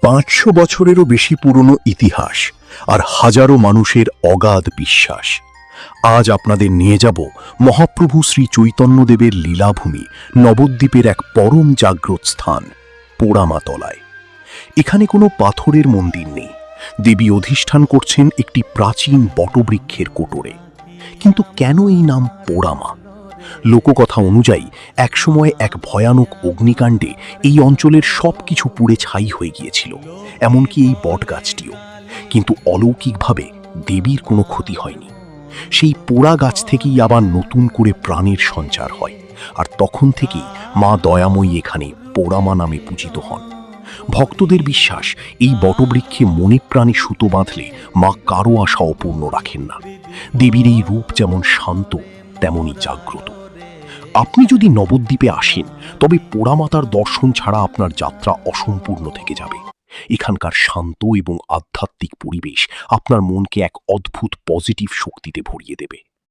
500 বছরেরও বেশি পুরনো ইতিহাস আর হাজারো মানুষের অগাধ বিশ্বাস। আজ আপনাদের নিয়ে যাব মহাপ্রভু শ্রী চৈতন্যদেবের লীলাভূমি নবদ্বীপের এক পরম জাগ্রত স্থান পোড়ামাতলায়। এখানে কোনো পাথরের মন্দির নেই, দেবী অধিষ্ঠান করছেন একটি প্রাচীন বটবৃক্ষের কোটরে। কিন্তু কেন এই নাম পোড়ামা? লোককথা অনুযায়ী একসময় এক ভয়ানক অগ্নিকাণ্ডে এই অঞ্চলের সবকিছু পুড়ে ছাই হয়ে গিয়েছিল, এমনকি এই বটগাছটিও। কিন্তু অলৌকিকভাবে দেবীর কোনো ক্ষতি হয়নি। সেই পোড়া গাছ থেকেই আবার নতুন করে প্রাণের সঞ্চার হয়, আর তখন থেকেই মা দয়াময়ী এখানে পোড়ামা নামে পূজিত হন। ভক্তদের বিশ্বাস, এই বটবৃক্ষে মনে প্রাণে সুতো বাঁধলে মা কারো আশা অপূর্ণ রাখেন না। দেবীর এই রূপ যেমন শান্ত, তেমনই জাগ্রত। আপনি যদি নবদ্বীপে আসেন, তবে পোড়ামাতার দর্শন ছাড়া আপনার যাত্রা অসম্পূর্ণ থেকে যাবে। এখানকার শান্ত এবং আধ্যাত্মিক পরিবেশ আপনার মনকে এক অদ্ভুত পজিটিভ শক্তিতে ভরিয়ে দেবে।